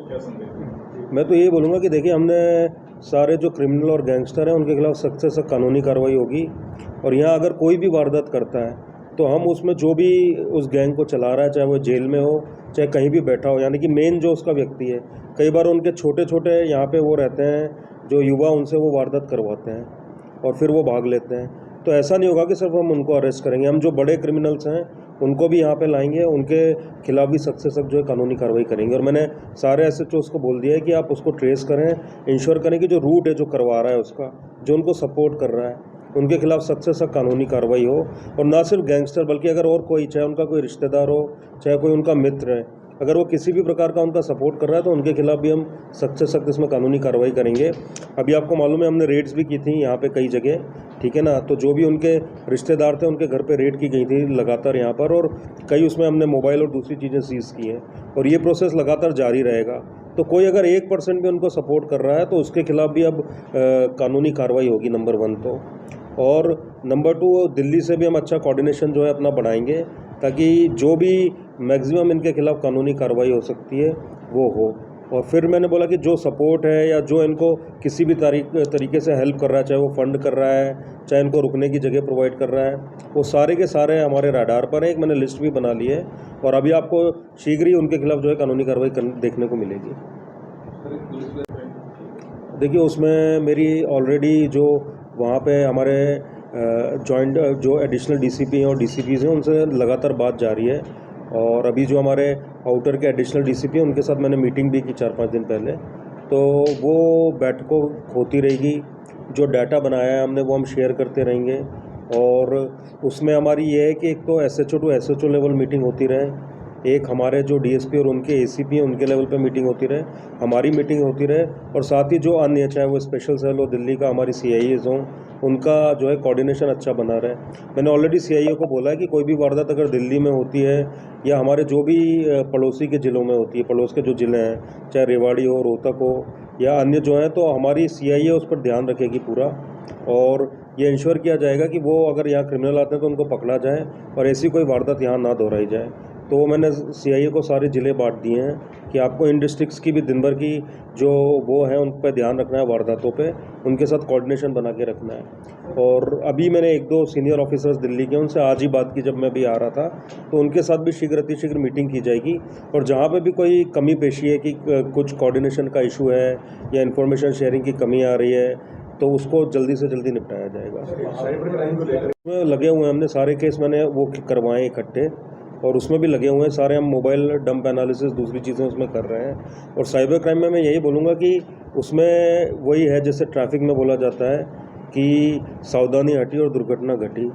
क्या संदेश? मैं तो यही बोलूँगा कि देखिए, हमने सारे जो क्रिमिनल और गैंगस्टर हैं उनके खिलाफ सख्त से सख्त कानूनी कार्रवाई होगी। और यहाँ अगर कोई भी वारदात करता है तो हम उसमें जो भी उस गैंग को चला रहा है, चाहे वो जेल में हो चाहे कहीं भी बैठा हो, यानी कि मेन जो उसका व्यक्ति है, कई बार उनके छोटे छोटे यहाँ पे वो रहते हैं जो युवा, उनसे वो वारदात करवाते हैं और फिर वो भाग लेते हैं। तो ऐसा नहीं होगा कि सिर्फ हम उनको अरेस्ट करेंगे, हम जो बड़े क्रिमिनल्स हैं उनको भी यहाँ पे लाएंगे, उनके खिलाफ भी सख्त से सख्त जो है कानूनी कार्रवाई करेंगे। और मैंने सारे SHOs को बोल दिया है कि आप उसको ट्रेस करें, इंश्योर करें कि जो रूट है जो करवा रहा है उसका, जो उनको सपोर्ट कर रहा है, उनके खिलाफ सख्त से सख्त कानूनी कार्रवाई हो। और ना सिर्फ गैंगस्टर बल्कि अगर और कोई, चाहे उनका कोई रिश्तेदार हो चाहे कोई उनका मित्र है, अगर वो किसी भी प्रकार का उनका सपोर्ट कर रहा है तो उनके खिलाफ भी हम सख्त से सख्त इसमें कानूनी कार्रवाई करेंगे। अभी आपको मालूम है हमने रेड्स भी की थी यहाँ पे कई जगह, ठीक है ना। तो जो भी उनके रिश्तेदार थे उनके घर पे रेड की गई थी लगातार यहाँ पर, और कई उसमें हमने मोबाइल और दूसरी चीज़ें सीज़ की हैं और ये प्रोसेस लगातार जारी रहेगा। तो कोई अगर 1% भी उनको सपोर्ट कर रहा है तो उसके खिलाफ भी अब कानूनी कार्रवाई होगी, नंबर 1 तो। और नंबर 2, दिल्ली से भी हम अच्छा कोऑर्डिनेशन जो है अपना बढ़ाएंगे ताकि जो भी मैक्सिमम इनके खिलाफ कानूनी कार्रवाई हो सकती है वो हो। और फिर मैंने बोला कि जो सपोर्ट है या जो इनको किसी भी तरीके से हेल्प कर रहा है, चाहे वो फंड कर रहा है चाहे इनको रुकने की जगह प्रोवाइड कर रहा है, वो सारे के सारे हमारे रडार पर है। एक मैंने लिस्ट भी बना ली है और अभी आपको शीघ्र ही उनके खिलाफ जो है कानूनी कार्रवाई देखने को मिलेगी। देखिए, उसमें मेरी ऑलरेडी जो वहाँ पे हमारे जॉइंट जो एडिशनल DCP हैं और DCPs हैं उनसे लगातार बात जारी है। और अभी जो हमारे आउटर के एडिशनल DCP हैं उनके साथ मैंने मीटिंग भी की 4-5 दिन पहले, तो वो बैठकों होती रहेगी। जो डाटा बनाया है हमने वो हम शेयर करते रहेंगे। और उसमें हमारी ये है कि एक तो SHO to SHO level meeting होती रहे, एक हमारे जो DSP और उनके ACP हैं उनके लेवल पे मीटिंग होती रहे, हमारी मीटिंग होती रहे, और साथ ही जो अन्य, चाहे वो स्पेशल सेल हो दिल्ली का, हमारी CIAs हों, उनका जो है कोऑर्डिनेशन अच्छा बना रहे। मैंने ऑलरेडी CIA को बोला है कि कोई भी वारदात अगर दिल्ली में होती है या हमारे जो भी पड़ोसी के ज़िलों में होती है, पड़ोस के जो ज़िले हैं, चाहे रेवाड़ी हो, रोहतक हो या अन्य जो हैं, तो हमारी CIA उस पर ध्यान रखेगी पूरा। और ये इंश्योर किया जाएगा कि वो अगर यहाँ क्रिमिनल आते हैं तो उनको पकड़ा जाए और ऐसी कोई वारदात यहाँ ना दोहराई जाए। तो मैंने CIA को सारे ज़िले बांट दिए हैं कि आपको इन डिस्ट्रिक्ट्स की भी दिन भर की जो वो है उन पर ध्यान रखना है, वारदातों पे उनके साथ कोऑर्डिनेशन बना के रखना है। और अभी मैंने 1-2 सीनियर ऑफिसर्स दिल्ली के, उनसे आज ही बात की जब मैं भी आ रहा था, तो उनके साथ भी शीघ्र अतिशीघ्र मीटिंग की जाएगी। और जहाँ पे भी कोई कमी पेशी है कि कुछ कोऑर्डिनेशन का इशू है या इन्फॉर्मेशन शेयरिंग की कमी आ रही है तो उसको जल्दी से जल्दी निपटाया जाएगा। उसमें लगे हुए हैं हमने सारे केस, मैंने वो करवाए इकट्ठे, और उसमें भी लगे हुए हैं सारे। हम मोबाइल डंप एनालिसिस दूसरी चीज़ें उसमें कर रहे हैं। और साइबर क्राइम में मैं यही बोलूँगा कि उसमें वही है जैसे ट्रैफिक में बोला जाता है कि सावधानी हटी और दुर्घटना घटी।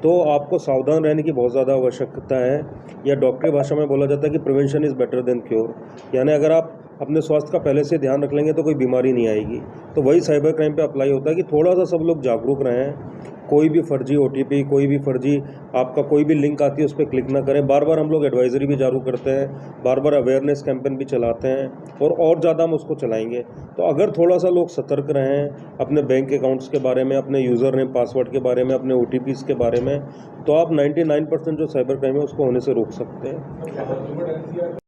तो आपको सावधान रहने की बहुत ज़्यादा आवश्यकता है, या डॉक्टरी भाषा में बोला जाता है कि prevention is better than cure, यानी अगर आप अपने स्वास्थ्य का पहले से ध्यान रख लेंगे तो कोई बीमारी नहीं आएगी। तो वही साइबर क्राइम पे अप्लाई होता है कि थोड़ा सा सब लोग जागरूक रहें, कोई भी फर्जी OTP, कोई भी फर्जी आपका कोई भी लिंक आती है उस पर क्लिक ना करें। बार बार हम लोग एडवाइजरी भी जारी करते हैं, बार बार अवेयरनेस कैंपेन भी चलाते हैं, और ज़्यादा हम उसको चलाएंगे। तो अगर थोड़ा सा लोग सतर्क रहें अपने बैंक अकाउंट्स के बारे में, अपने यूज़र नेम पासवर्ड के बारे में, अपने OTPs के बारे में, तो आप 99% जो साइबर क्राइम है उसको होने से रोक सकते हैं।